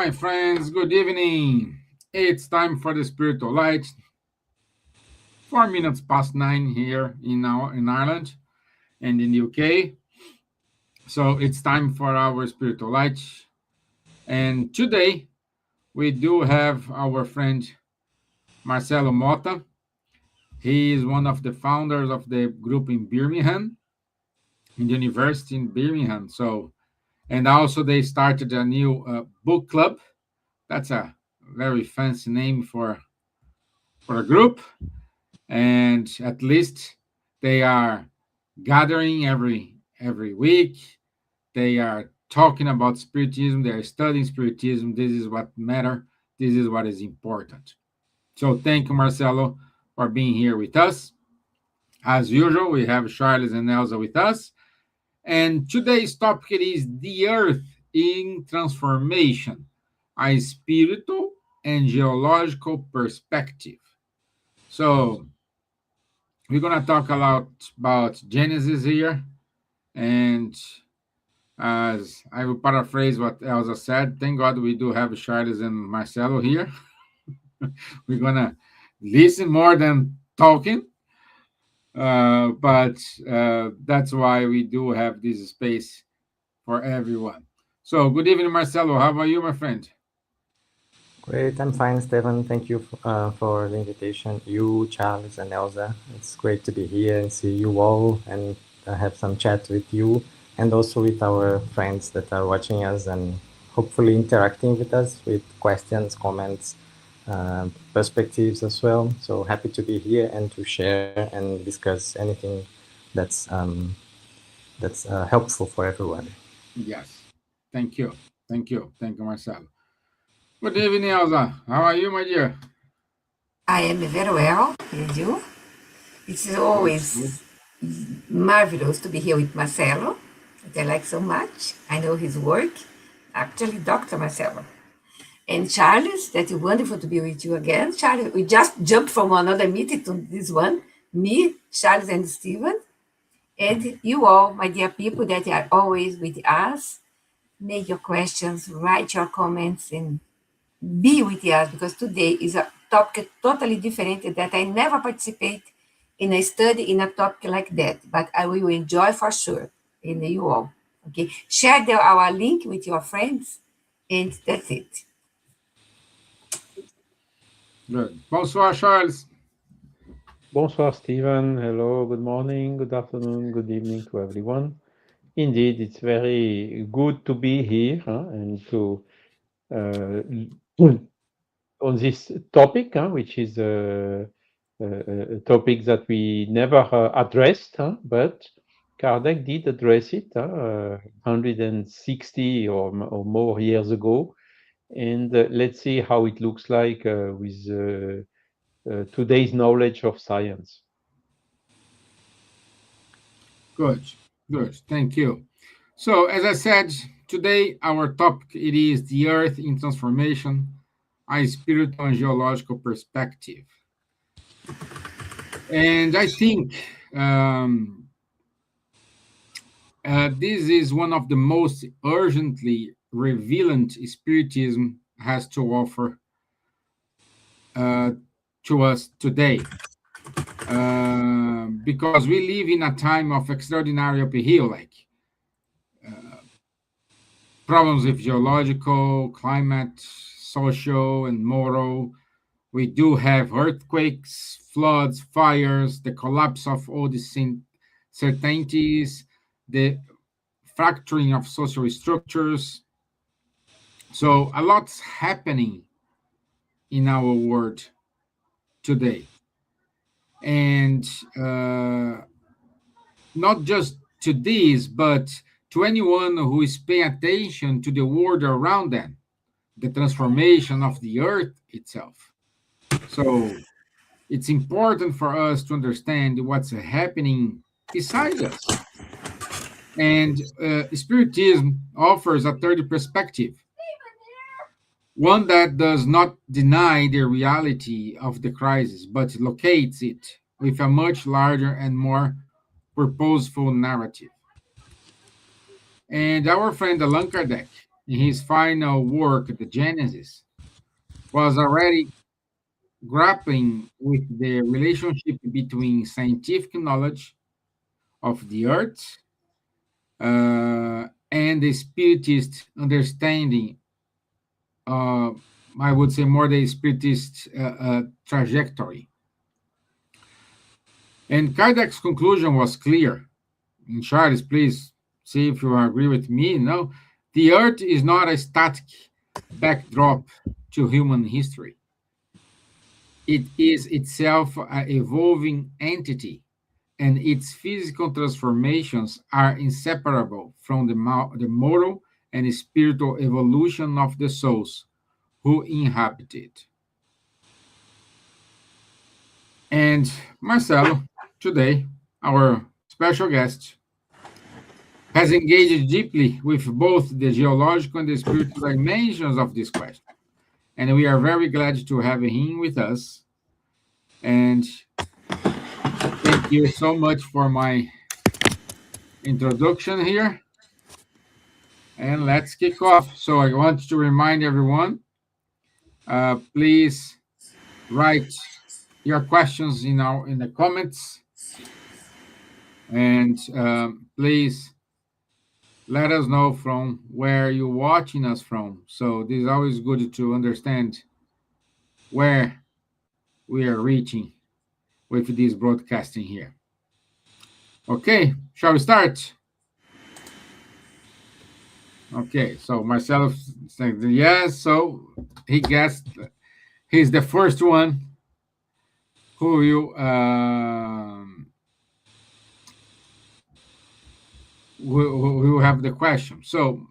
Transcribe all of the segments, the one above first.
my friends, good evening. It's time for the spiritual light. 4 minutes past 9 here in Ireland and in the UK. So it's time for our spiritual light. And today we do have our friend Marcelo Mota. He is one of the founders of the group in Birmingham, in the university in Birmingham. And also they started a new book club. That's a very fancy name for a group, and at least they are gathering every week. They are talking about spiritism. They are studying spiritism. This is what matter. This is what is important. So thank you, Marcelo, for being here with us. As usual, we have Charles and Elsa with us, and today's topic is the Earth in transformation, a spiritual and geological perspective. So we're going to talk a lot about Genesis here. And as I will paraphrase what Elsa said, thank God we do have Charles and Marcelo here. We're going to listen more than talking. But that's why we do have this space for everyone. So good evening, Marcelo. How are you, my friend? Great, I'm fine, Stevan. Thank you for the invitation. You, Charles, and Elsa. It's great to be here and see you all and have some chat with you and also with our friends that are watching us and hopefully interacting with us with questions, comments, perspectives as well. So happy to be here and to share and discuss anything that's helpful for everyone. Yes. Thank you. Thank you. Thank you, Marcelo. Good evening, Elsa. How are you, my dear? I am very well, and you? It's always marvelous to be here with Marcelo, that I like so much. I know his work, actually, Dr. Marcelo. And Charles, that's wonderful to be with you again. Charles, we just jumped from another meeting to this one. Me, Charles, and Stevan. And you all, my dear people that are always with us, make your questions, write your comments, and be with us, because today is a topic totally different that I never participate in a study in a topic like that, but I will enjoy for sure. And you all, okay? Share our link with your friends, and that's it. Good. Bonsoir, Charles. Bonsoir, Steven. Hello, good morning, good afternoon, good evening to everyone. Indeed, it's very good to be here and to on this topic, which is a topic that we never addressed, but Kardec did address it 160 or more years ago. And let's see how it looks like with today's knowledge of science. Good. Good. Thank you. So, as I said, today our topic it is the Earth in transformation, a spiritual and geological perspective. And I think this is one of the most urgently relevant Spiritism has to offer to us today. Because we live in a time of extraordinary upheaval, like problems with geological, climate, social, and moral. We do have earthquakes, floods, fires, the collapse of all the certainties, the fracturing of social structures. So a lot's happening in our world today. And not just to this, but to anyone who is paying attention to the world around them, the transformation of the earth itself. So it's important for us to understand what's happening beside us. And Spiritism offers a third perspective, one that does not deny the reality of the crisis, but locates it with a much larger and more purposeful narrative. And our friend Allan Kardec in his final work, The Genesis, was already grappling with the relationship between scientific knowledge of the earth and the spiritist understanding, uh, I would say more the spiritist trajectory. And Kardec's conclusion was clear. And Charles, please see if you agree with me. No, the earth is not a static backdrop to human history. It is itself an evolving entity, and its physical transformations are inseparable from the moral and spiritual evolution of the souls who inhabit it. And Marcelo, today, our special guest, has engaged deeply with both the geological and the spiritual dimensions of this question. And we are very glad to have him with us. And thank you so much for my introduction here. And let's kick off. So I want to remind everyone, please write your questions in the comments, and please let us know from where you're watching us from. So this is always good to understand where we are reaching with this broadcasting here. Okay, shall we start? Okay, so Marcelo said yes, so he guessed he's the first one who will have the question. So,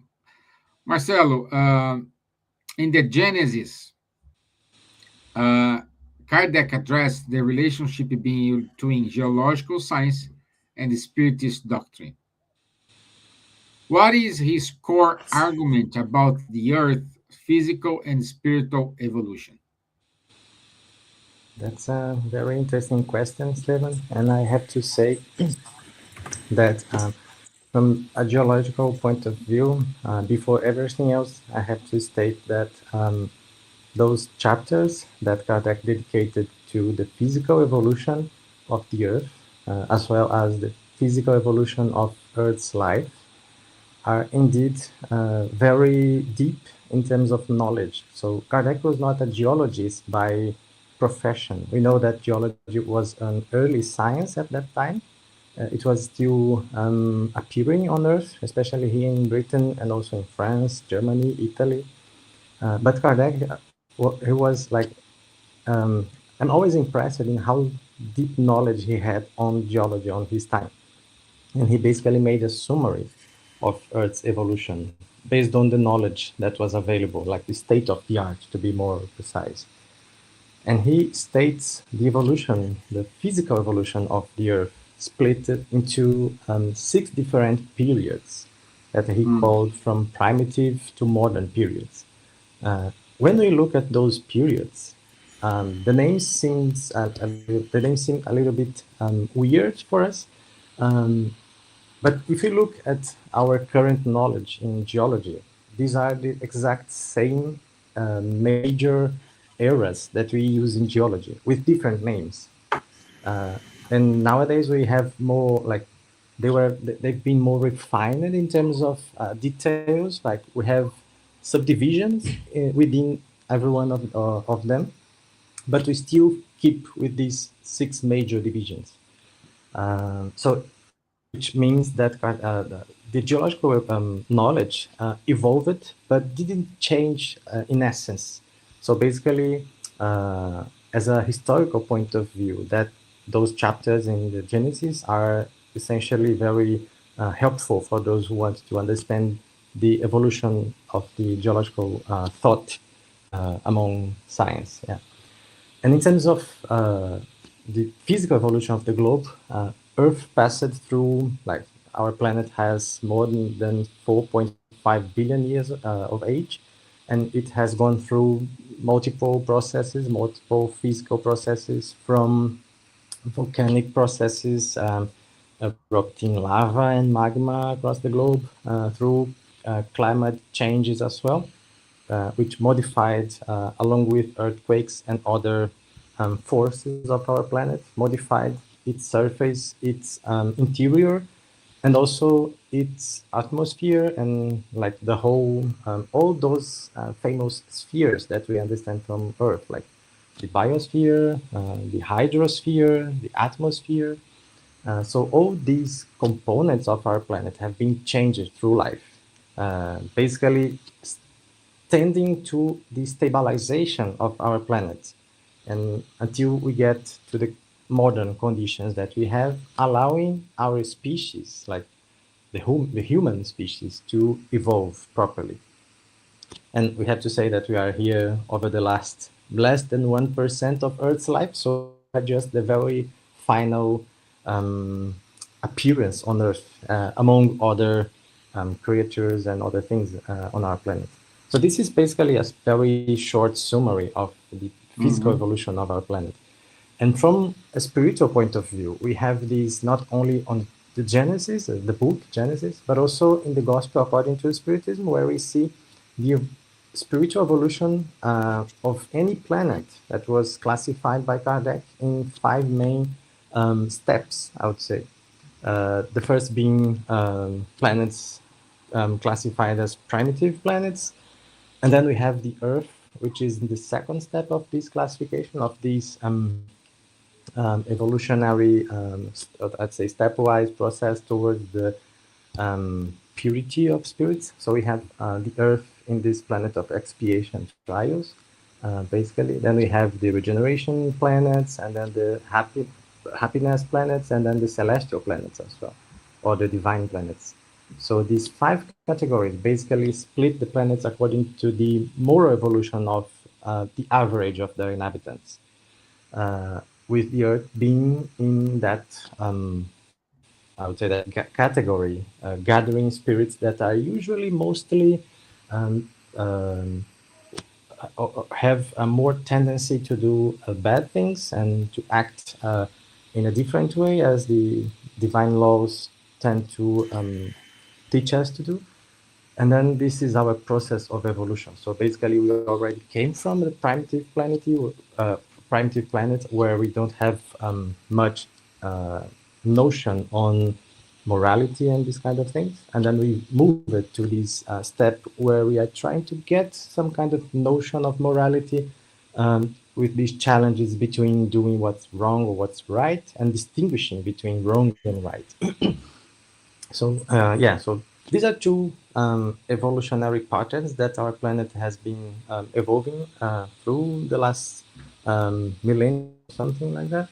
Marcelo, in the Genesis, Kardec addressed the relationship between geological science and the Spiritist doctrine. What is his core argument about the Earth's physical and spiritual evolution? That's a very interesting question, Stevan. And I have to say that from a geological point of view, before everything else, I have to state that those chapters that Kardec dedicated to the physical evolution of the Earth, as well as the physical evolution of Earth's life, are indeed very deep in terms of knowledge. So Kardec was not a geologist by profession. We know that geology was an early science at that time. It was still appearing on Earth, especially here in Britain and also in France, Germany, Italy. But Kardec, he was like, I'm always impressed in how deep knowledge he had on geology on his time. And he basically made a summary of Earth's evolution based on the knowledge that was available, like the state of the art, to be more precise. And he states the evolution, the physical evolution of the Earth, split it into 6 different periods that he called from primitive to modern periods. When we look at those periods, the names seem a little bit weird for us. But if you look at our current knowledge in geology, these are the exact same major eras that we use in geology with different names. And nowadays we have more like they've been more refined in terms of details. Like we have subdivisions within every one of them, but we still keep with these 6 major divisions. So, which means that the geological knowledge evolved, but didn't change in essence. So basically, as a historical point of view, that those chapters in the Genesis are essentially very helpful for those who want to understand the evolution of the geological thought among science. Yeah. And in terms of the physical evolution of the globe, Earth passed through, like our planet has more than 4.5 billion years of age, and it has gone through multiple processes, multiple physical processes, from volcanic processes, erupting lava and magma across the globe, through climate changes as well, which modified, along with earthquakes and other forces of our planet, modified its surface, its interior, and also its atmosphere, and like the whole, all those famous spheres that we understand from Earth, like the biosphere, the hydrosphere, the atmosphere. So all these components of our planet have been changed through life, basically tending to the stabilization of our planet, and until we get to the modern conditions that we have, allowing our species, like the human species, to evolve properly. And we have to say that we are here over the last less than 1% of Earth's life, so we are just the very final appearance on Earth, among other creatures and other things on our planet. So this is basically a very short summary of the physical evolution of our planet. And from a spiritual point of view, we have these not only on the Genesis, the book Genesis, but also in the Gospel according to Spiritism, where we see the spiritual evolution of any planet that was classified by Kardec in 5 main steps, I would say. The first being planets classified as primitive planets. And then we have the Earth, which is the second step of this classification of these evolutionary, I'd say, stepwise process towards the purity of spirits. So we have the Earth in this planet of expiation trials, basically. Then we have the regeneration planets, and then the happiness planets, and then the celestial planets as well, or the divine planets. So these 5 categories basically split the planets according to the moral evolution of the average of their inhabitants, with the Earth being in that, I would say, that category, gathering spirits that are usually mostly have a more tendency to do bad things and to act in a different way, as the divine laws tend to teach us to do. And then this is our process of evolution. So basically, we already came from the primitive planet where we don't have much notion on morality and this kind of things. And then we move it to this step where we are trying to get some kind of notion of morality, with these challenges between doing what's wrong or what's right, and distinguishing between wrong and right. So so these are 2 evolutionary patterns that our planet has been evolving through the last millennia, something like that,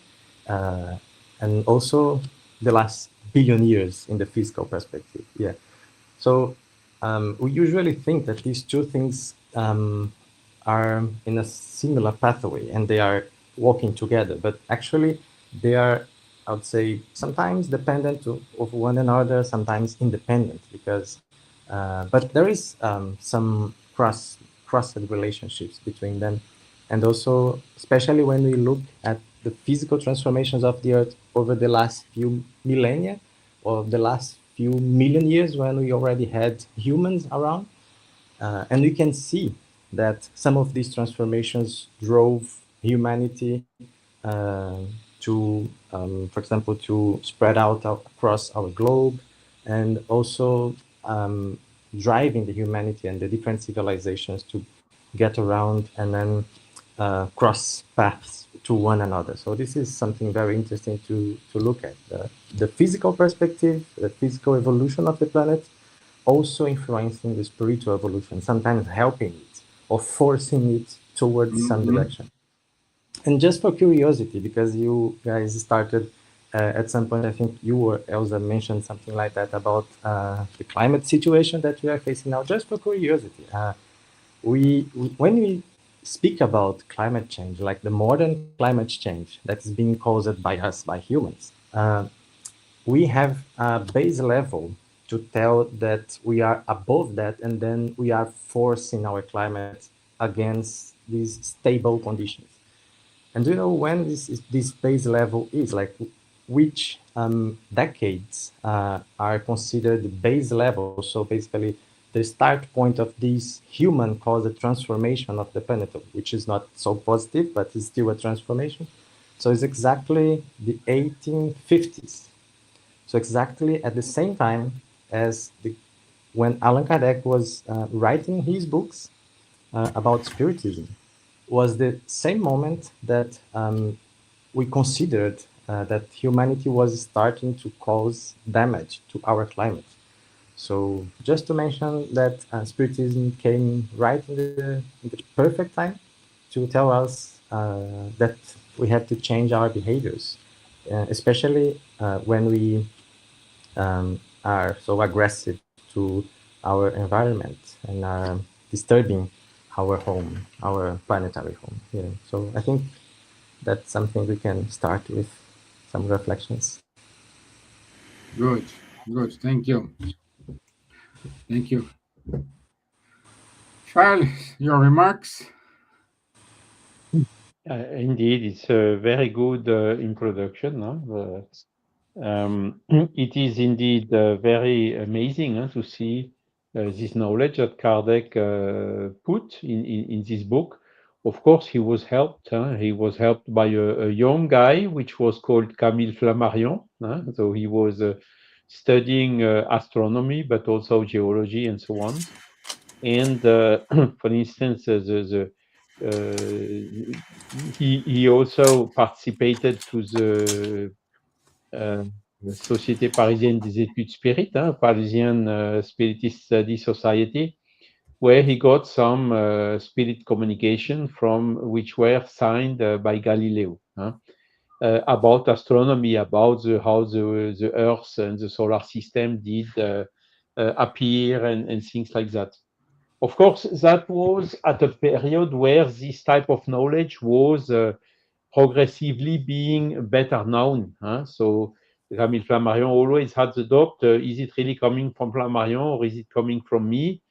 and also the last billion years in the physical perspective. Yeah. So we usually think that these 2 things are in a similar pathway and they are walking together, but actually they are, I would say, sometimes dependent of one another, sometimes independent, because but there is some crossed relationships between them. And also, especially when we look at the physical transformations of the Earth over the last few millennia, or the last few million years, when we already had humans around, and we can see that some of these transformations drove humanity to, for example, to spread out across our globe, and also driving the humanity and the different civilizations to get around and then cross paths to one another. So this is something very interesting to look at. The physical perspective, the physical evolution of the planet, also influencing the spiritual evolution, sometimes helping it or forcing it towards some direction. And just for curiosity, because you guys started at some point, I think you or Elsa mentioned something like that about the climate situation that we are facing now. Just for curiosity, when we speak about climate change, like the modern climate change that is being caused by us, by humans, we have a base level to tell that we are above that, and then we are forcing our climate against these stable conditions. And do you know when this base level is? Like, which decades are considered the base level? So basically, the start point of this human caused transformation of the planet, which is not so positive, but is still a transformation. So it's exactly the 1850s. So exactly at the same time as when Allan Kardec was writing his books about Spiritism, was the same moment that we considered that humanity was starting to cause damage to our climate. So just to mention that Spiritism came right in the perfect time to tell us that we have to change our behaviors, especially when we are so aggressive to our environment and are disturbing our home, our planetary home. Yeah. So I think that's something we can start with some reflections. Good, good. Thank you. Thank you. Charles, your remarks? Indeed, it's a very good introduction. No? It is indeed very amazing to see this knowledge that Kardec put in this book. Of course, he was helped. He was helped by a young guy, which was called Camille Flammarion. So he was studying astronomy, but also geology and so on. And for instance, he also participated to the euh, Société parisienne des études spirit, Parisian Spiritist Study Society, where he got some spirit communication from which were signed by Galileo about astronomy, about how the Earth and the solar system did appear and things like that. Of course, that was at a period where this type of knowledge was progressively being better known. So Camille Flammarion always had the doubt, is it really coming from Flammarion or is it coming from me?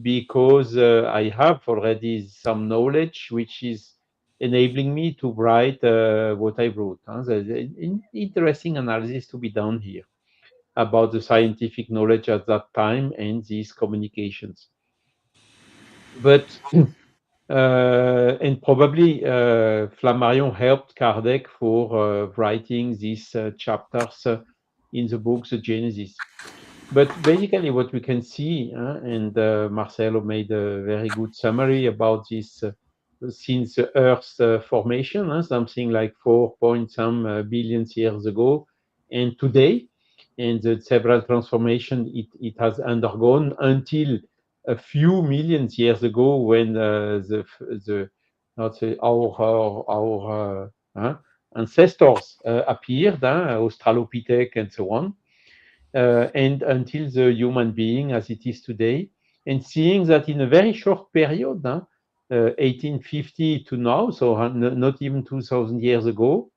Because I have already some knowledge which is enabling me to write what I wrote. There's an interesting analysis to be done here about the scientific knowledge at that time and these communications. But and probably Flammarion helped Kardec for writing these chapters in the book, The Genesis. But basically, what we can see, and Marcelo made a very good summary about this since the Earth's formation, something like 4 point some billions years ago, and today, and the several transformations it has undergone until a few millions years ago when the not say our ancestors appeared, Australopithec and so on, and until the human being as it is today, and seeing that in a very short period, 1850 to now, so not even 2,000 years ago,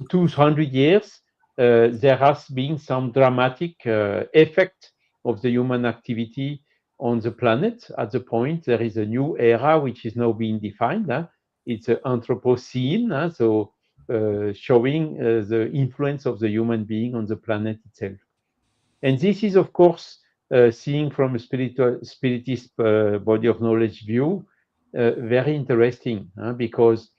200 years, there has been some dramatic effect of the human activity on the planet. At the point, there is a new era which is now being defined. It's an Anthropocene, so showing the influence of the human being on the planet itself. And this is, of course, seeing from a spiritist body of knowledge view, very interesting because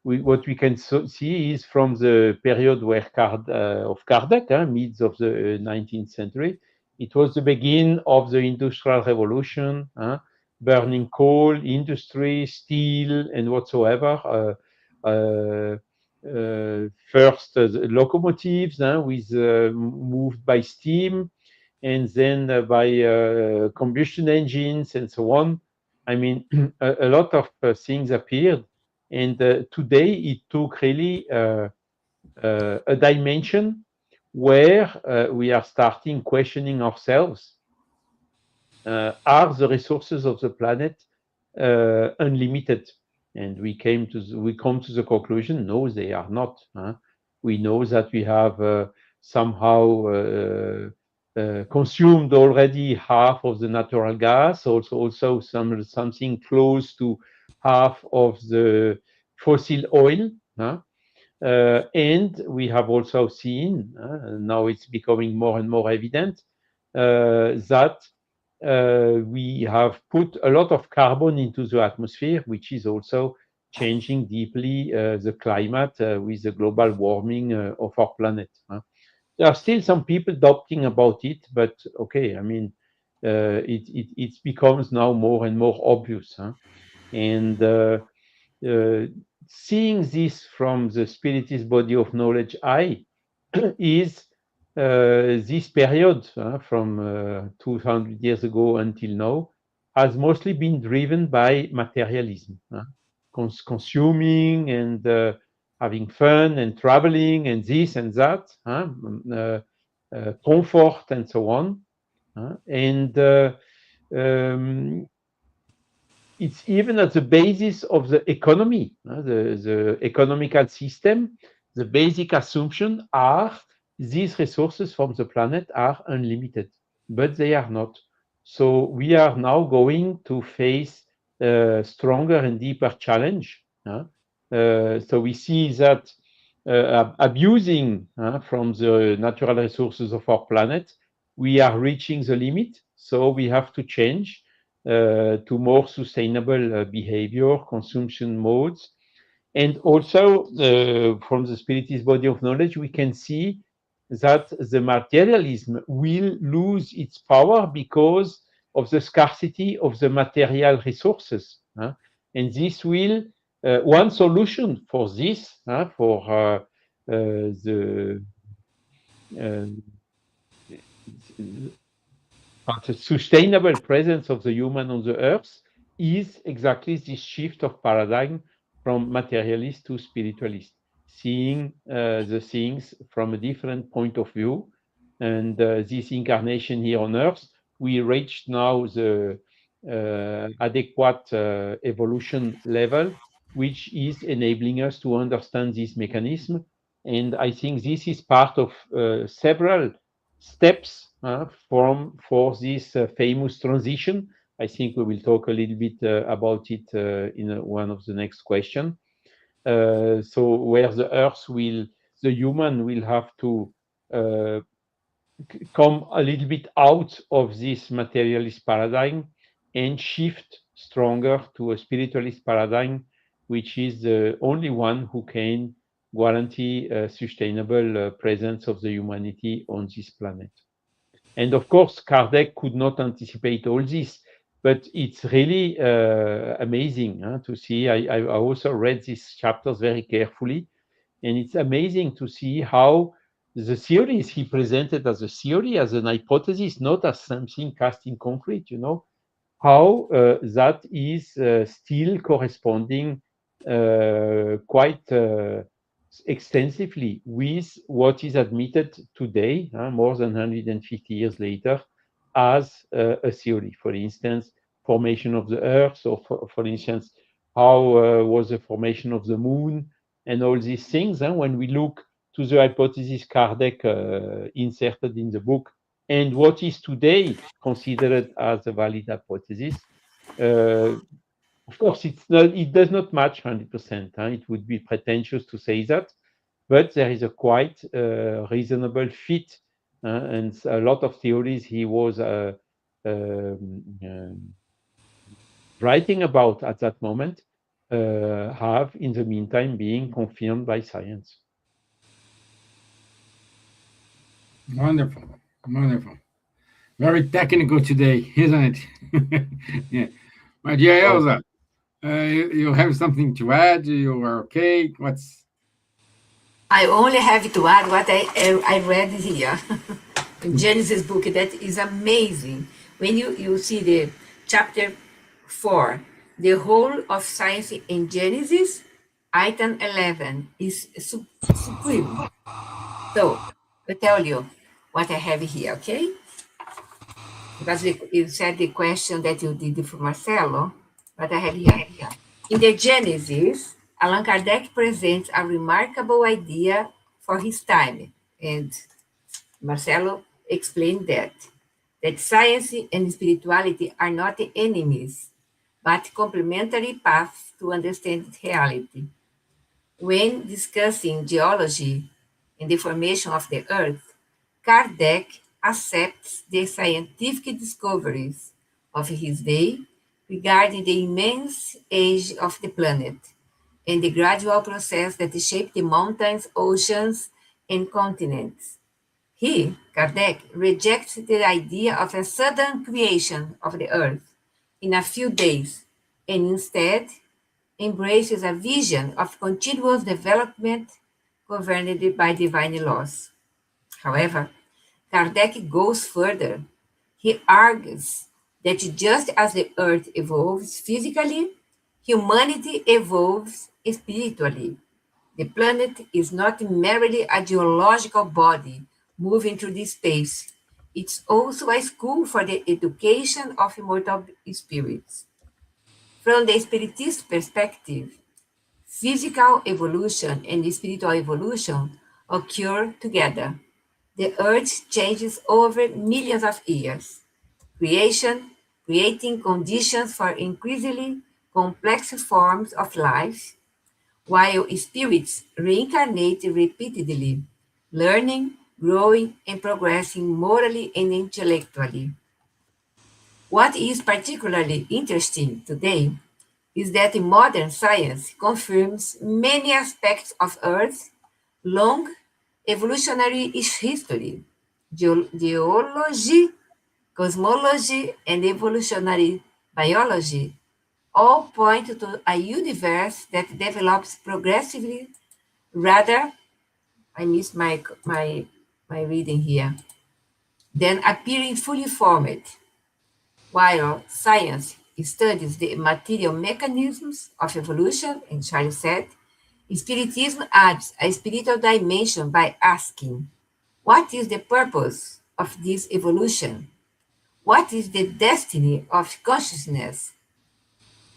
what we can see is from the period where of Kardec, mids of the 19th century, it was the begin of the Industrial Revolution, burning coal, industry, steel, and whatsoever. First, locomotives with moved by steam, and then by combustion engines and so on. I mean, a lot of things appeared, and today it took really a dimension where we are starting questioning ourselves. Are the resources of the planet unlimited? And we come to the conclusion, no, they are not. We know that we have somehow consumed already half of the natural gas, also something close to half of the fossil oil. And we have also seen, now it's becoming more and more evident, that we have put a lot of carbon into the atmosphere, which is also changing deeply the climate with the global warming of our planet. There are still some people doubting about it, but okay, I mean, it becomes now more and more obvious. And seeing this from the Spiritist body of knowledge eye is this period from 200 years ago until now has mostly been driven by materialism, consuming and having fun and traveling and this and that, comfort and so on. And it's even at the basis of the economy, the economical system. The basic assumption are these resources from the planet are unlimited, but they are not. So we are now going to face a stronger and deeper challenge. So we see that abusing from the natural resources of our planet, we are reaching the limit. So we have to change to more sustainable behavior, consumption modes. And also from the Spiritist body of knowledge, we can see that the materialism will lose its power because of the scarcity of the material resources. And this will, one solution for this, for the sustainable presence of the human on the earth is exactly this shift of paradigm from materialist to spiritualist, seeing the things from a different point of view. And this incarnation here on earth, we reached now the adequate evolution level, which is enabling us to understand this mechanism. And I think this is part of several steps for this famous transition. I think we will talk a little bit about it in one of the next questions. So where the Earth will, the human will have to come a little bit out of this materialist paradigm and shift stronger to a spiritualist paradigm, which is the only one who can guarantee a sustainable presence of the humanity on this planet. And of course, Kardec could not anticipate all this, but it's really amazing to see. I also read these chapters very carefully, and it's amazing to see how the theories he presented as a theory, as an hypothesis, not as something cast in concrete, how that is still corresponding quite extensively with what is admitted today, more than 150 years later, as a theory. For instance, formation of the Earth, or for instance, how was the formation of the Moon, and all these things. When we look to the hypothesis Kardec inserted in the book, and what is today considered as a valid hypothesis, of course, it does not match 100%. It would be pretentious to say that, but there is a quite reasonable fit, and a lot of theories he was writing about at that moment have, in the meantime, been confirmed by science. Wonderful, wonderful. Very technical today, isn't it? Yeah. My dear Elsa, you have something to add? You are okay? I only have to add what I read here in Genesis book. That is amazing. When you see the chapter 4, the whole of science in Genesis, item 11 is supreme. So I tell you what I have here, okay? Because you said the question that you did for Marcelo, but I have here. In the Genesis, Allan Kardec presents a remarkable idea for his time, and Marcelo explained that science and spirituality are not enemies, but complementary paths to understand reality. When discussing geology and the formation of the Earth, Kardec accepts the scientific discoveries of his day regarding the immense age of the planet and the gradual process that shaped the mountains, oceans, and continents. He, Kardec, rejects the idea of a sudden creation of the earth in a few days and instead embraces a vision of continuous development governed by divine laws. However, Kardec goes further. He argues that just as the earth evolves physically, humanity evolves spiritually. The planet is not merely a geological body moving through the space. It's also a school for the education of immortal spirits. From the Spiritist perspective, physical evolution and spiritual evolution occur together. The earth changes over millions of years. Creation, creating conditions for increasingly complex forms of life, while spirits reincarnate repeatedly, learning, growing, and progressing morally and intellectually. What is particularly interesting today is that modern science confirms many aspects of Earth's long evolutionary history. Geology, cosmology, and evolutionary biology all point to a universe that develops progressively rather, I missed my reading here, than appearing fully formed. While science studies the material mechanisms of evolution, and Charles said, Spiritism adds a spiritual dimension by asking, what is the purpose of this evolution? What is the destiny of consciousness?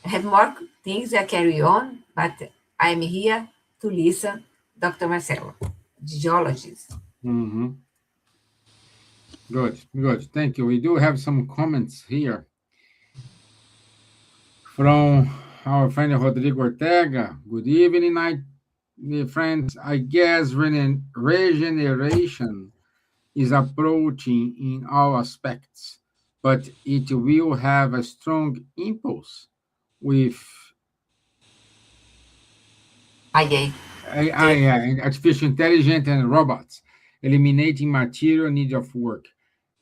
I have more things that carry on, but I'm here to listen, Dr. Marcelo, geologist. Mm-hmm. Good, good. Thank you. We do have some comments here from our friend Rodrigo Ortega. Good evening, friends. I guess regeneration is approaching in all aspects, but it will have a strong impulse with AI. AI, artificial intelligence, and robots, eliminating material need of work.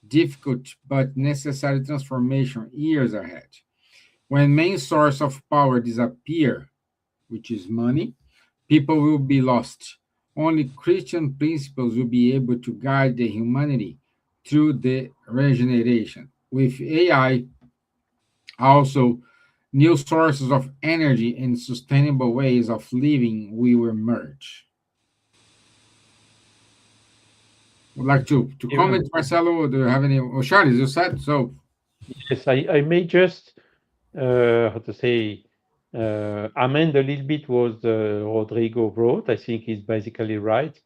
Difficult but necessary transformation years ahead. When main source of power disappear, which is money, people will be lost. Only Christian principles will be able to guide the humanity through the regeneration. With AI, also, new sources of energy and sustainable ways of living will emerge. Would like to comment, Marcelo? Do you have any? Oh, Charles, you said so. Yes, I may just, how to say, amend a little bit what Rodrigo wrote. I think he's basically right.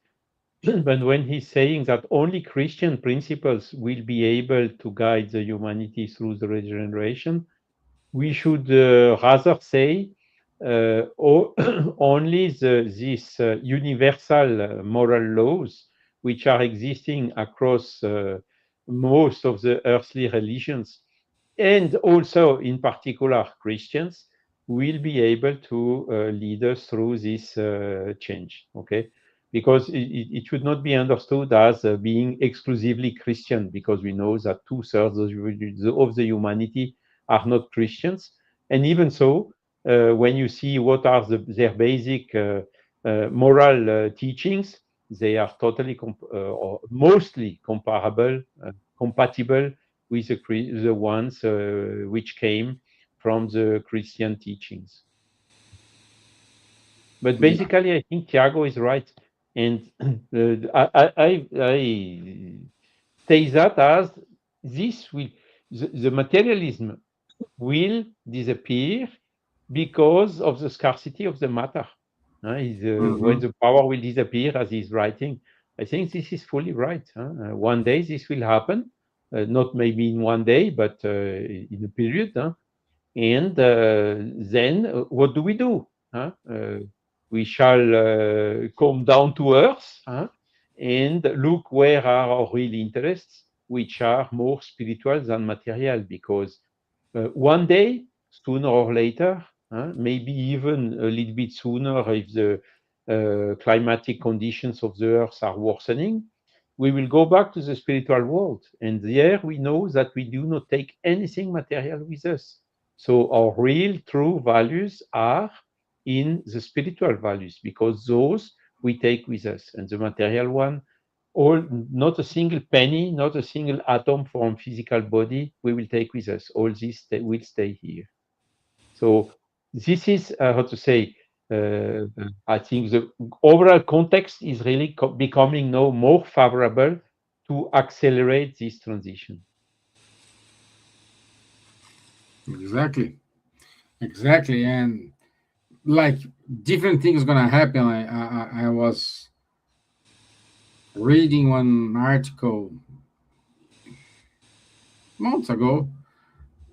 But when he's saying that only Christian principles will be able to guide the humanity through the regeneration, we should rather say only these universal moral laws which are existing across most of the earthly religions, and also in particular Christians, will be able to lead us through this change. Okay, because it should not be understood as being exclusively Christian, because we know that 2/3 of the humanity are not Christians. And even so, when you see what are their basic moral teachings, they are totally or mostly compatible with the ones which came from the Christian teachings. But basically, I think Tiago is right, and I say that as this will the materialism will disappear because of the scarcity of the matter. When the power will disappear, as he's writing, I think this is fully right. One day this will happen, not maybe in one day, but in a period. And then what do we do? We shall come down to earth and look where are our real interests, which are more spiritual than material, because one day, sooner or later, maybe even a little bit sooner if the climatic conditions of the earth are worsening, we will go back to the spiritual world. And there we know that we do not take anything material with us. So our real true values are in the spiritual values, because those we take with us, and the material one, all, not a single penny, not a single atom from physical body we will take with us. All this will stay here. So this is how to say. I think the overall context is really becoming now more favorable to accelerate this transition. Exactly, and like different things gonna happen. I was reading one article months ago.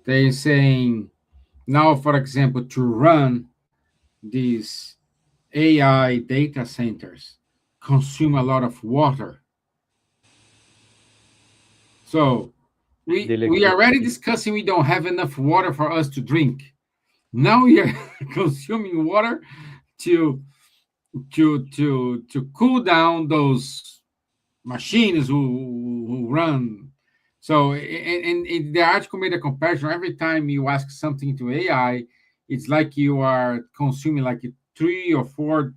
They saying now, for example, to run these AI data centers consume a lot of water. So we are already discussing we don't have enough water for us to drink. Now we are consuming water to to cool down those machines who run. So and the article made a comparison. Every time you ask something to AI, it's like you are consuming like 3 or 4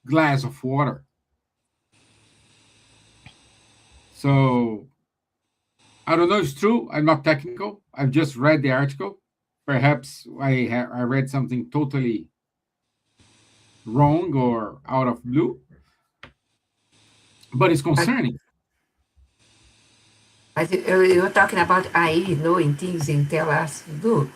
glass of water. So I don't know if it's true. I'm not technical. I've just read the article. Perhaps I read something totally wrong or out of blue, but it's concerning. You're talking about AI knowing things and tell us to do.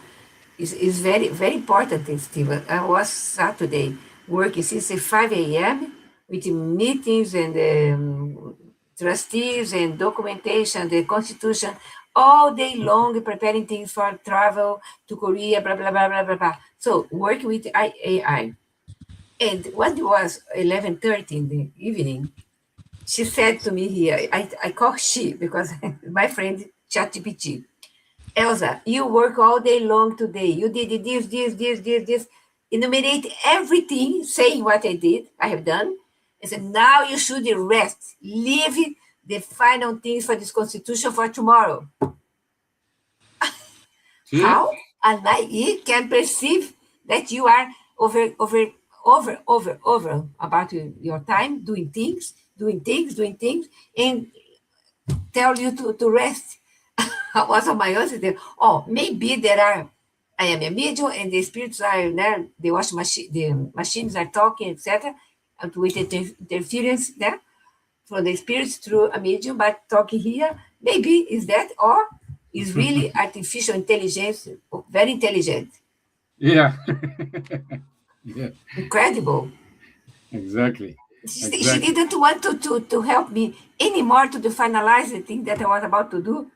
Is very, very important, Steven. I was Saturday working since 5 a.m. with meetings and trustees and documentation, the constitution, all day long preparing things for travel to Korea, blah, blah, blah, blah, blah, blah. So working with AI. And when it was 11:30 in the evening, she said to me here, I call she because my friend ChatGPT, Elsa, you work all day long today. You did this. Enumerate everything, saying what I have done. And said, now you should rest. Leave the final things for this constitution for tomorrow. See? How an AI can perceive that you are over about your time, doing things, and tell you to rest. I was on my answer there. Oh, maybe there are. I am a medium, and the spirits are there. The machines are talking, etc. And with interference there from the spirits through a medium, but talking here. Maybe is that, or is really artificial intelligence, very intelligent. Yeah. Yeah. Incredible. Exactly. She didn't want to help me anymore to finalize the thing that I was about to do.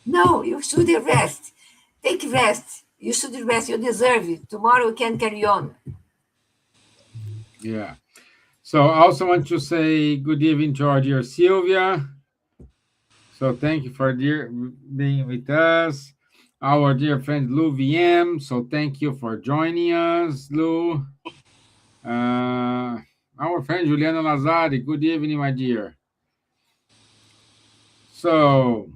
No, you should rest. Take rest. You should rest. You deserve it. Tomorrow we can carry on. Yeah. So I also want to say good evening to our dear Silvia. So thank you for being with us. Our dear friend Lou VM. So thank you for joining us, Lou. Our friend Juliana Lazari. Good evening, my dear. So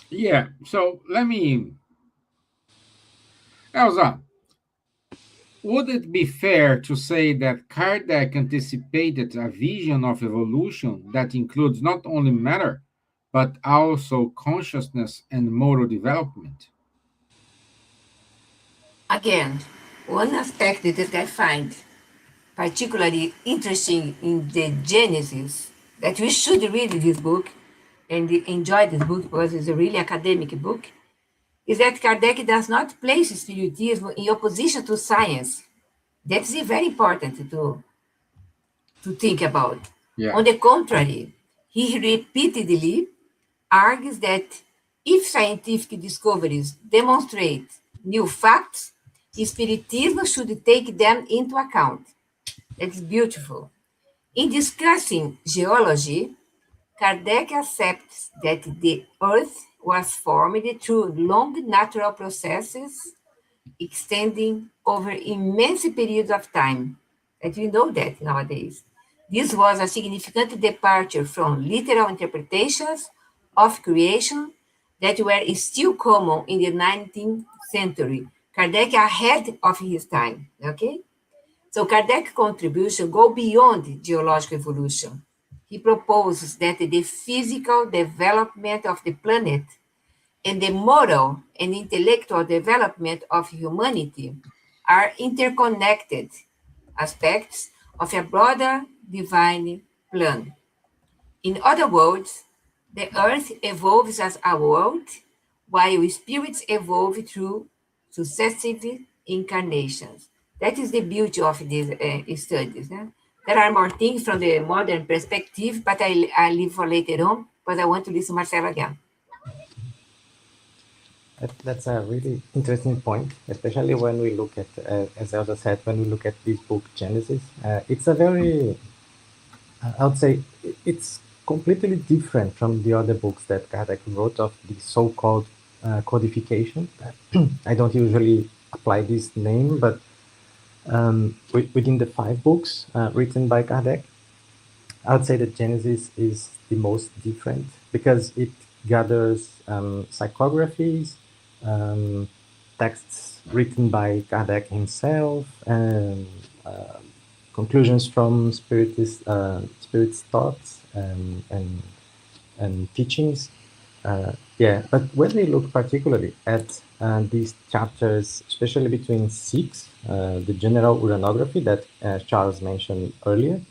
yeah. So let me, Elsa, would it be fair to say that Kardec anticipated a vision of evolution that includes not only matter, but also consciousness and moral development? Again, one aspect that I find particularly interesting in the Genesis, that we should read this book and enjoy this book because it's a really academic book, is that Kardec does not place Spiritism in opposition to science. That's very important to think about. Yeah. On the contrary, he repeatedly argues that if scientific discoveries demonstrate new facts, Spiritism should take them into account. That's beautiful. In discussing geology, Kardec accepts that the Earth was formed through long natural processes extending over immense periods of time. And we know that nowadays. This was a significant departure from literal interpretations of creation that were still common in the 19th century. Kardec ahead of his time, okay? So Kardec's contribution go beyond geological evolution. He proposes that the physical development of the planet and the moral and intellectual development of humanity are interconnected aspects of a broader divine plan. In other words, the earth evolves as a world, while spirits evolve through successive incarnations. That is the beauty of these studies. There are more things from the modern perspective, but I leave for later on, but I want to listen to Marcelo again. That's a really interesting point, especially when we look at, as Elsa said, when we look at this book, Genesis. It's a very, I would say, it's completely different from the other books that Kardec wrote of the so-called codification. I don't usually apply this name, but within the 5 books written by Kardec, I would say that Genesis is the most different because it gathers psychographies, texts written by Kardec himself, and conclusions from Spiritist thoughts and teachings. Yeah, but when we look particularly at these chapters, especially between 6, the general uranography that Charles mentioned earlier,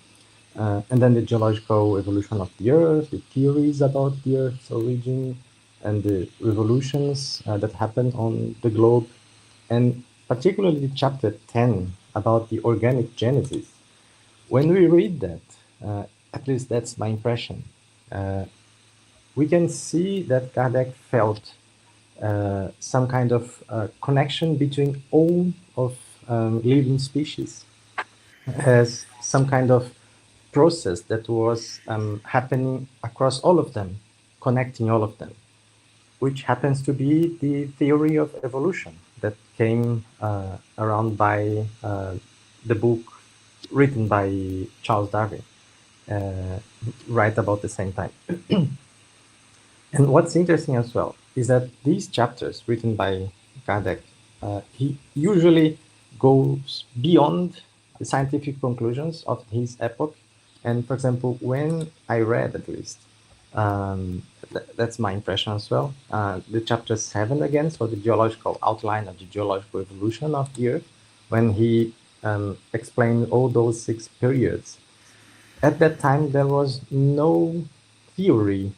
and then the geological evolution of the Earth, the theories about the Earth's origin, and the revolutions that happened on the globe, and particularly chapter 10 about the organic genesis. When we read that, at least that's my impression, we can see that Kardec felt some kind of connection between all of living species as some kind of process that was happening across all of them, connecting all of them, which happens to be the theory of evolution that came around by the book written by Charles Darwin, right about the same time. And what's interesting as well is that these chapters written by Kardec, he usually goes beyond the scientific conclusions of his epoch. And for example, when I read, at least, that's my impression as well, the chapter 7 again, so the geological outline of the geological evolution of the Earth, when he explained all those 6 periods. At that time, there was no theory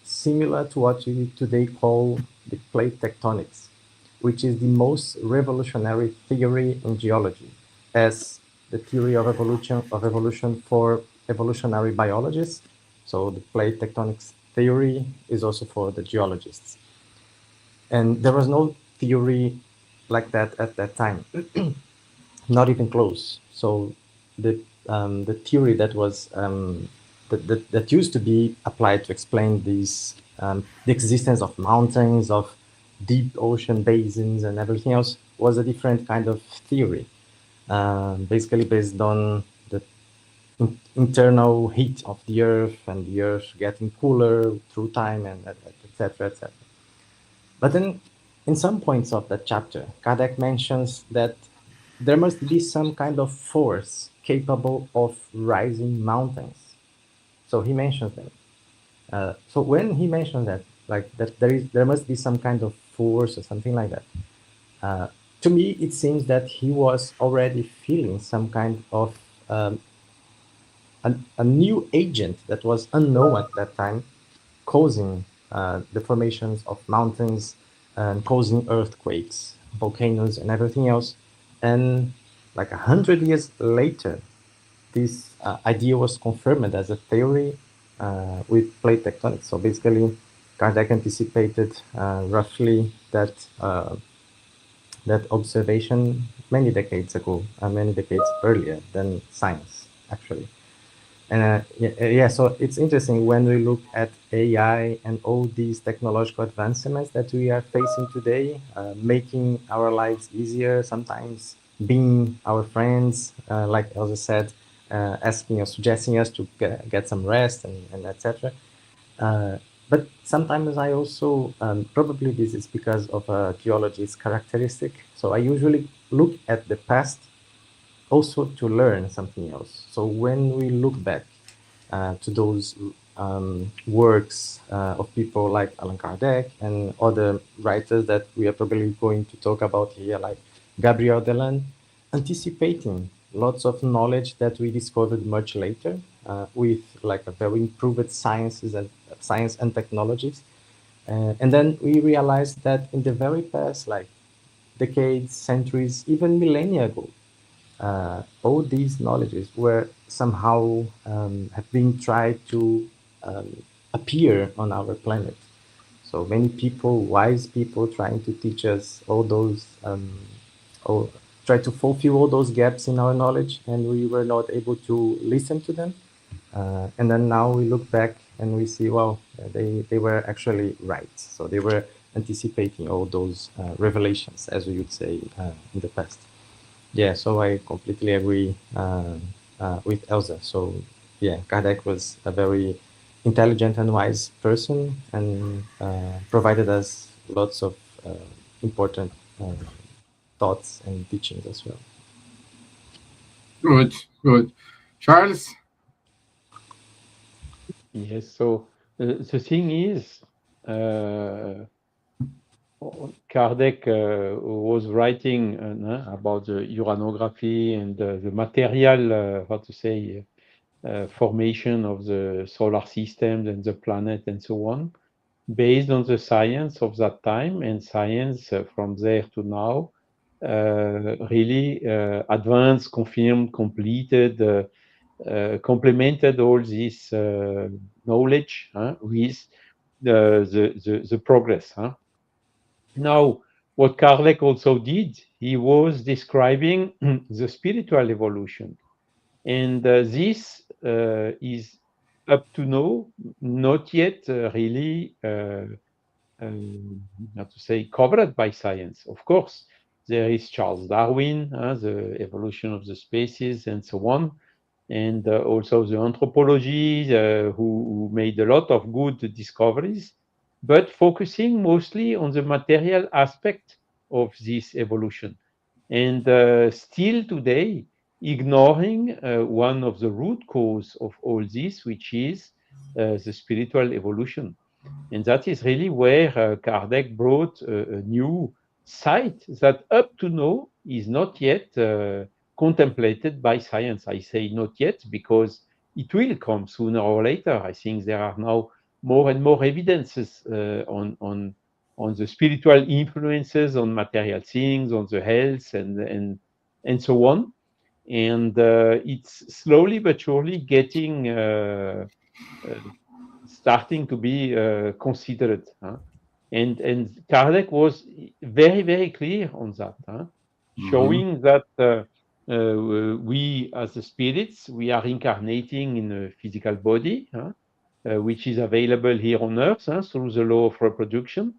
similar to what we today call the plate tectonics, which is the most revolutionary theory in geology, as the theory of evolution for evolutionary biologists. So the plate tectonics theory is also for the geologists. And there was no theory like that at that time, not even close. So the theory that was that used to be applied to explain these the existence of mountains, of deep ocean basins, and everything else was a different kind of theory, basically based on the internal heat of the Earth and the Earth getting cooler through time, and etc., etc. But then, in some points of that chapter, Kardec mentions that there must be some kind of force capable of rising mountains. So he mentions that. So when he mentions that, like that, there must be some kind of force or something like that. To me, it seems that he was already feeling some kind of a new agent that was unknown at that time, causing the formations of mountains and causing earthquakes, volcanoes, and everything else. And like 100 years later, this idea was confirmed as a theory with plate tectonics. So basically, Kardec anticipated roughly that that observation many decades ago, many decades earlier than science, actually. And yeah, so it's interesting when we look at AI and all these technological advancements that we are facing today, making our lives easier, sometimes being our friends, like Elsa said, asking us, suggesting us to get some rest and etc. Uh, but sometimes I also, probably this is because of geology's characteristic. So I usually look at the past also to learn something else. So when we look back to those works of people like Allan Kardec and other writers that we are probably going to talk about here, like Gabriel Delan, anticipating lots of knowledge that we discovered much later with like a very improved science and technologies. And then we realized that in the very past, like decades, centuries, even millennia ago, all these knowledges were somehow have been tried to appear on our planet. So many people, wise people, trying to teach us all those, or try to fulfill all those gaps in our knowledge, and we were not able to listen to them. And then now we look back and we see, well, they were actually right. So they were anticipating all those revelations, as we would say in the past. Yeah, so I completely agree with Elsa. So yeah, Kardec was a very intelligent and wise person and provided us lots of important thoughts and teachings as well. Good, good. Charles? Yes, so the thing is, Kardec was writing about the uranography and the material, how to say, formation of the solar system and the planet and so on, based on the science of that time, and science from there to now really advanced, confirmed, completed, complemented all this knowledge with the progress. Now, what Kardec also did, he was describing the spiritual evolution. And this is up to now not yet really, how to say, covered by science. Of course, there is Charles Darwin, the evolution of the species, and so on, and also the anthropology, who made a lot of good discoveries, but focusing mostly on the material aspect of this evolution. And still today, ignoring one of the root cause of all this, which is the spiritual evolution. And that is really where Kardec brought a new sight that up to now is not yet contemplated by science. I say not yet because it will come sooner or later. I think there are now more and more evidences on the spiritual influences on material things, on the health, and so on. And it's slowly but surely getting uh, starting to be considered. And Kardec was very, very clear on that, Mm-hmm. showing that we, as the spirits, we are incarnating in a physical body, which is available here on Earth through the law of reproduction.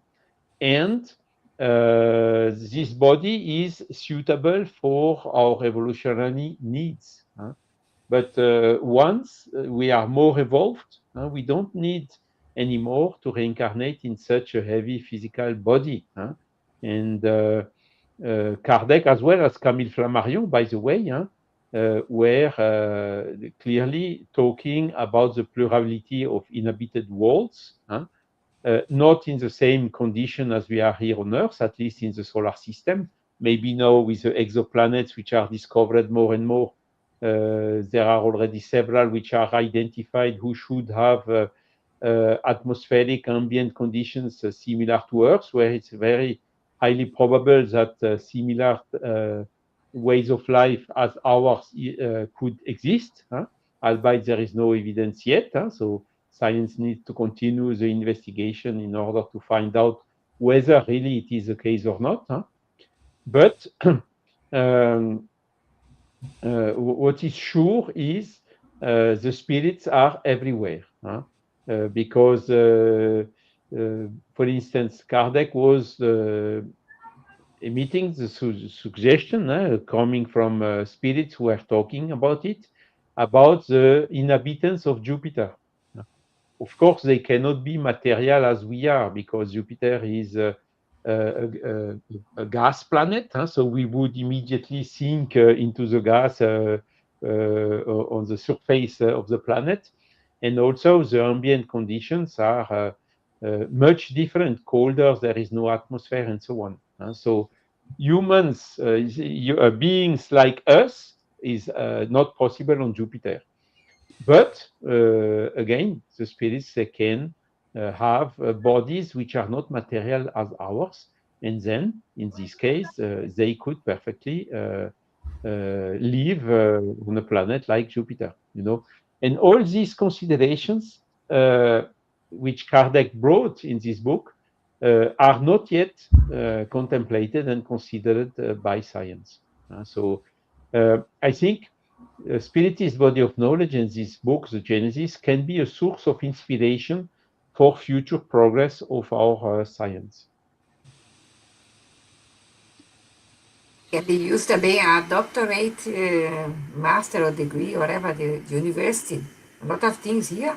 And this body is suitable for our evolutionary needs. But once we are more evolved, we don't need anymore to reincarnate in such a heavy physical body. And Kardec, as well as Camille Flammarion, by the way, were clearly talking about the plurality of inhabited worlds, not in the same condition as we are here on Earth, at least in the solar system. Maybe now with the exoplanets, which are discovered more and more, there are already several which are identified who should have atmospheric ambient conditions similar to Earth, where it's very highly probable that similar ways of life as ours could exist, albeit there is no evidence yet. So science needs to continue the investigation in order to find out whether really it is the case or not. But what is sure is the spirits are everywhere. Because, for instance, Kardec was emitting the suggestion coming from spirits who are talking about it, about the inhabitants of Jupiter. Of course, they cannot be material as we are, because Jupiter is a gas planet, so we would immediately sink into the gas on the surface of the planet. And also the ambient conditions are much different, colder, there is no atmosphere, and so on. So humans, beings like us, is not possible on Jupiter. But again, the spirits, they can have bodies which are not material as ours, and then in this case, they could perfectly live on a planet like Jupiter. And all these considerations, which Kardec brought in this book, are not yet contemplated and considered by science. So I think Spiritist body of knowledge and this book, the Genesis, can be a source of inspiration for future progress of our science. Can be used também a doctorate, master or degree, whatever, the university. A lot of things here.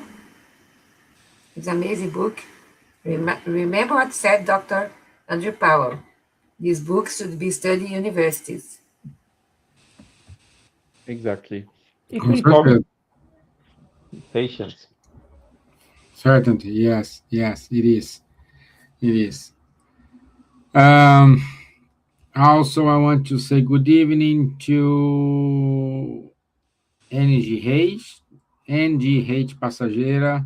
It's an amazing book. Remember what said Dr. Andrew Powell. These books should be studied in universities. Exactly. It will come. Patience. Certainty, yes, it is. It is. Also, I want to say good evening to NGH Passageira,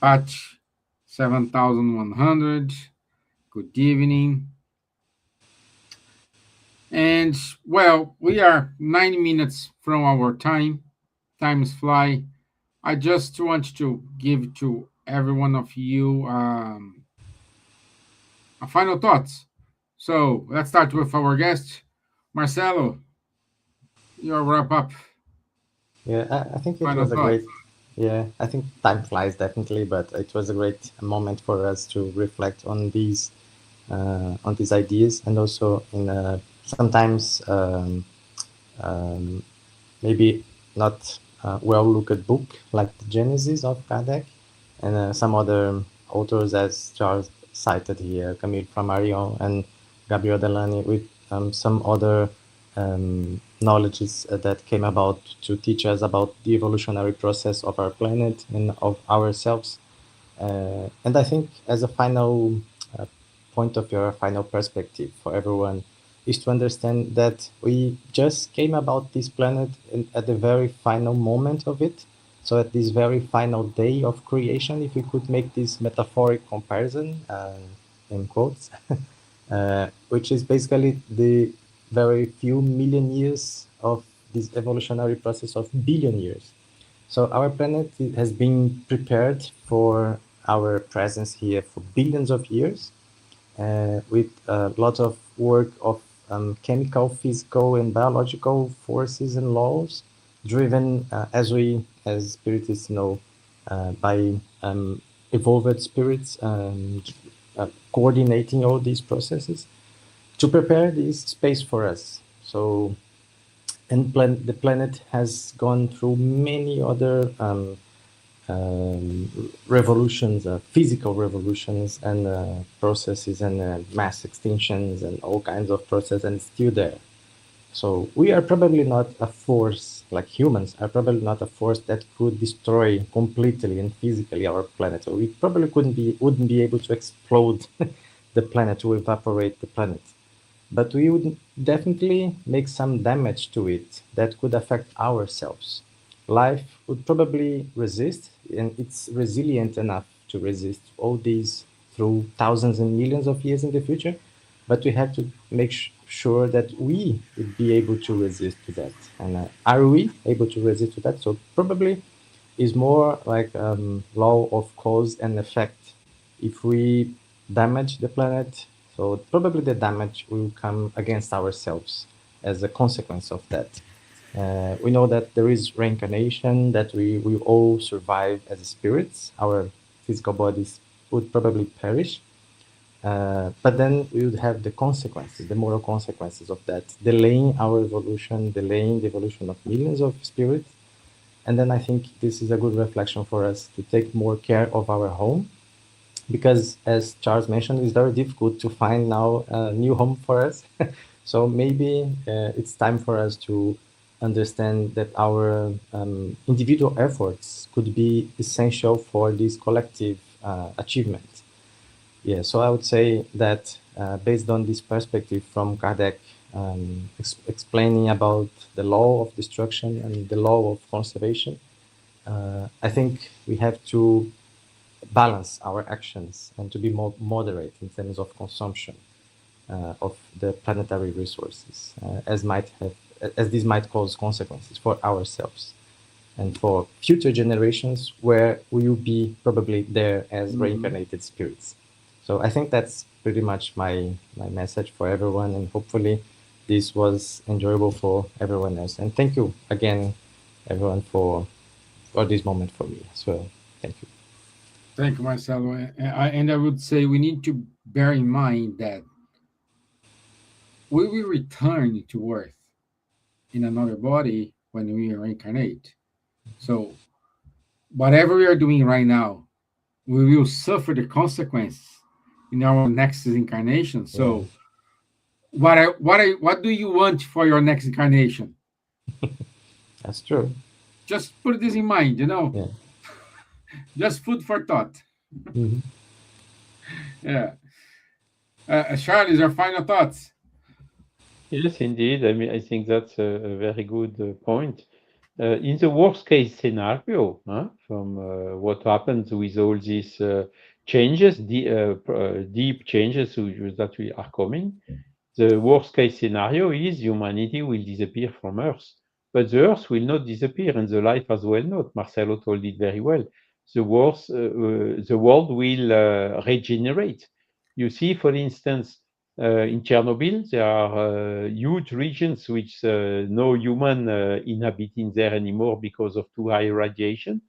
Patch 7100. Good evening. And, well, we are 9 minutes from our time. Times fly. I just want to give to every one of you a final thoughts. So let's start with our guest, Marcelo. Your wrap up. Yeah, I think it Final was a thoughts. great. Yeah, I think time flies definitely, but it was a great moment for us to reflect on these ideas, and also in sometimes maybe not well-looked book like the Genesis of Kardec, and some other authors, as Charles cited here, Camille Flammarion and Gabriel Delany, with some other knowledges that came about to teach us about the evolutionary process of our planet and of ourselves. And I think as a final point of your final perspective for everyone is to understand that we just came about this planet at the very final moment of it. So at this very final day of creation, if we could make this metaphoric comparison, in quotes, which is basically the very few million years of this evolutionary process of billion years. So our planet has been prepared for our presence here for billions of years, with a lot of work of chemical, physical, and biological forces and laws, driven, as spiritists know, by evolved spirits coordinating all these processes to prepare this space for us. So, and the planet has gone through many other revolutions, physical revolutions, and processes, and mass extinctions, and all kinds of processes, and it's still there. So we are probably not a force, like humans are probably not a force that could destroy completely and physically our planet. So we probably wouldn't be able to explode the planet, to evaporate the planet. But we would definitely make some damage to it that could affect ourselves. Life would probably resist, and it's resilient enough to resist all these through thousands and millions of years in the future. But we have to make sure that we would be able to resist to that. And are we able to resist to that? So probably is more like law of cause and effect. If we damage the planet, so probably the damage will come against ourselves as a consequence of that. We know that there is reincarnation, that we will all survive as spirits. Our physical bodies would probably perish. But then we would have the consequences, the moral consequences of that, delaying our evolution, delaying the evolution of millions of spirits. And then I think this is a good reflection for us to take more care of our home, because as Charles mentioned, it's very difficult to find now a new home for us. So maybe it's time for us to understand that our individual efforts could be essential for this collective achievement. Yeah, so I would say that based on this perspective from Kardec, explaining about the law of destruction and the law of conservation, I think we have to balance our actions and to be more moderate in terms of consumption of the planetary resources, as this might cause consequences for ourselves and for future generations where we will be probably there as reincarnated spirits. So I think that's pretty much my message for everyone, and hopefully this was enjoyable for everyone else. And thank you again, everyone, for this moment for me as well. Thank you. Thank you, Marcelo. And I would say we need to bear in mind that we will return to Earth in another body when we reincarnate. So, whatever we are doing right now, we will suffer the consequences in our next incarnation. So, what do you want for your next incarnation? That's true. Just put this in mind, Yeah. just food for thought. Mhm. Yeah. Charles, your final thoughts? Yes, indeed. I mean, I think that's a very good point. In the worst case scenario, from what happens with all these changes, deep changes that we are coming, the worst case scenario is humanity will disappear from Earth. But the Earth will not disappear, and the life as well not. Marcelo told it very well. The world will regenerate. You see, for instance, in Chernobyl, there are huge regions which no human inhabiting there anymore because of too high radiation.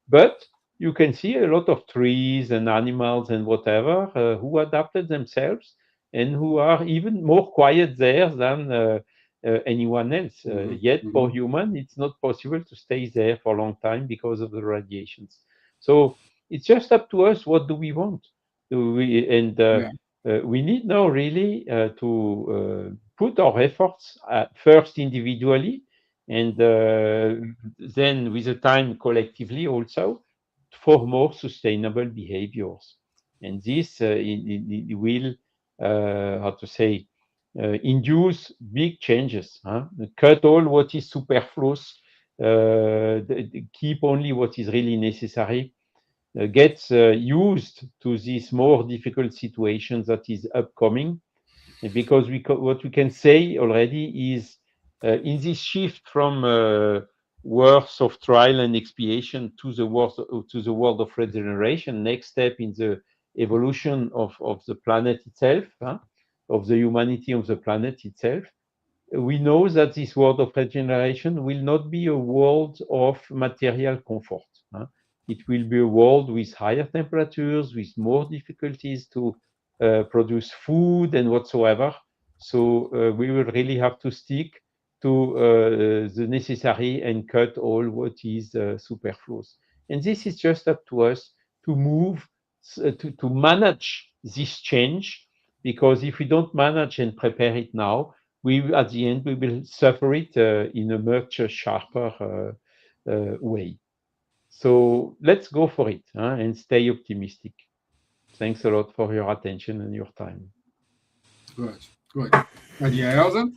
But you can see a lot of trees and animals and whatever who adapted themselves and who are even more quiet there than anyone else. Yet, for human, it's not possible to stay there for a long time because of the radiations. So it's just up to us. What do we want? Yeah. We need now really to put our efforts first individually, and then with the time collectively also for more sustainable behaviors. And this it will, how to say, induce big changes. Cut all what is superfluous, keep only what is really necessary, get used to these more difficult situations that is upcoming, because what we can say already is in this shift from words of trial and expiation to the world of regeneration, next step in the evolution of the planet itself, of the humanity of the planet itself. We know that this world of regeneration will not be a world of material comfort. It will be a world with higher temperatures, with more difficulties to produce food and whatsoever. So we will really have to stick to the necessary and cut all what is superfluous. And this is just up to us to move, to manage this change, because if we don't manage and prepare it now, at the end we will suffer it in a much sharper way. So let's go for it, and stay optimistic. Thanks a lot for your attention and your time. Good. Good. Nadja, Elsa?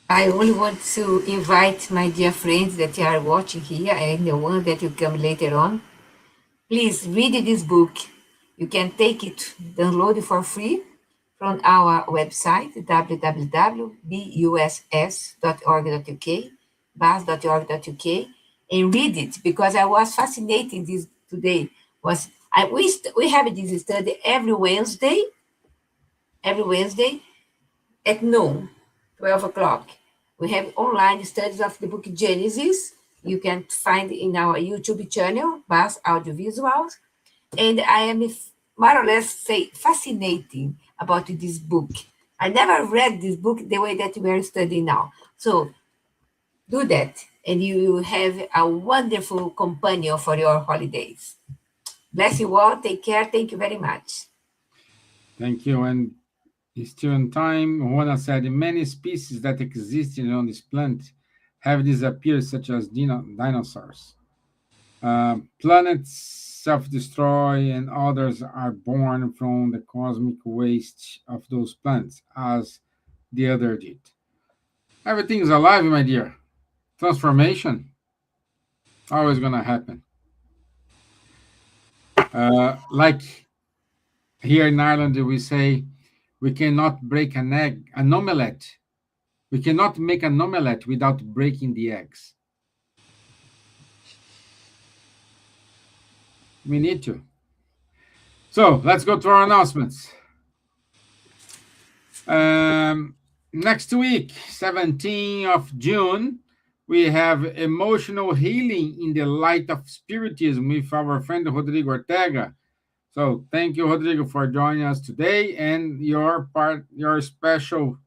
I only want to invite my dear friends that are watching here and the one that will come later on. Please read this book. You can take it, download it for free from our website, www.buss.org.uk, bas.org.uk, and read it, because I was fascinated this today. We have this study every Wednesday at noon, 12 o'clock. We have online studies of the book Genesis. You can find in our YouTube channel, Bass Audiovisuals. And I am more or less say fascinating about this book. I never read this book the way that we are studying now. So do that, and you will have a wonderful companion for your holidays. Bless you all. Take care. Thank you very much. Thank you. And still in time, Juana said many species that existed on this planet have disappeared, such as dinosaurs. Planets self-destroy, and others are born from the cosmic waste of those planets, as the other did. Everything is alive, my dear. Transformation, always gonna happen. Like here in Ireland, we say we cannot break an egg, an omelette. We cannot make an omelette without breaking the eggs. We need to. So let's go to our announcements. Next week, 17th of June, we have emotional healing in the light of spiritism with our friend Rodrigo Ortega. So thank you, Rodrigo, for joining us today and your special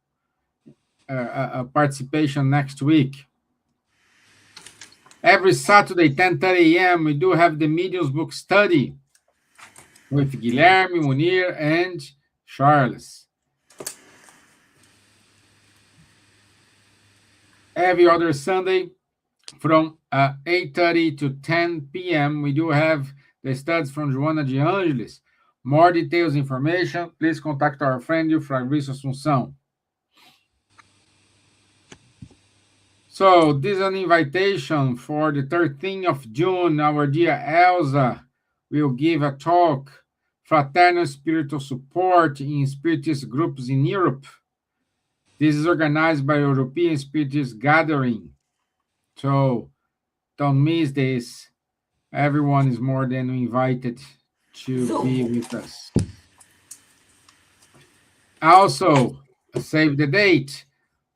participation next week. Every Saturday, 10:30 a.m., we do have the Mediums book study with Guilherme, Munir, and Charles. Every other Sunday from 8:30 to 10 p.m., we do have the studies from Joana de Angelis. More details, information, please contact our friend Fabrício Assunção. So this is an invitation for the 13th of June. Our dear Elsa will give a talk, Fraternal Spiritual Support in Spiritist Groups in Europe. This is organized by European Spiritist Gathering. So don't miss this. Everyone is more than invited to be with us. Also, save the date.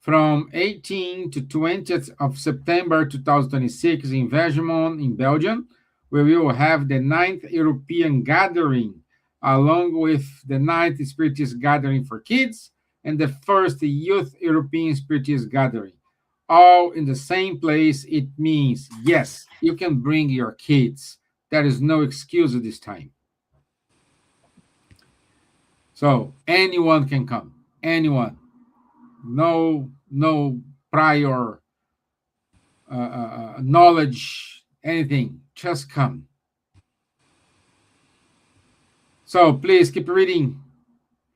From 18th to 20th of September 2026 in Vegemont in Belgium, we will have the 9th European Gathering, along with the 9th Spiritist Gathering for Kids and the first Youth European Spiritist Gathering. All in the same place. It means, yes, you can bring your kids. There is no excuse at this time. So anyone can come, anyone. No prior knowledge, anything. Just come. So please keep reading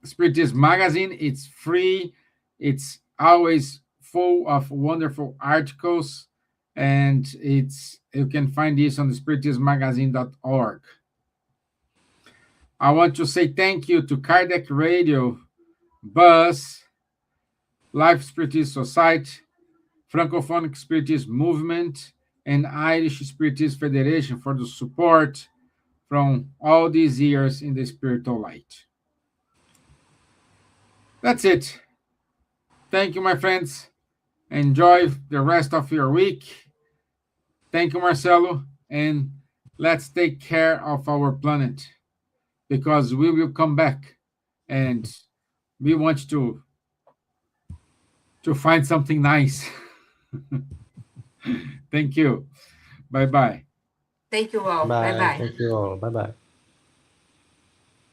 Spiritist Magazine. It's free. It's always full of wonderful articles, and you can find this on the spiritismmagazine.org. I want to say thank you to Kardec Radio, Buzz, Life Spiritist Society, Francophonic Spiritist Movement, and Irish Spiritist Federation for the support from all these years in the spiritual light. That's it. Thank you, my friends. Enjoy the rest of your week. Thank you, Marcelo. And let's take care of our planet, because we will come back and we want to find something nice. Thank you. Bye-bye. Thank you all. Bye-bye. Thank you all. Bye-bye.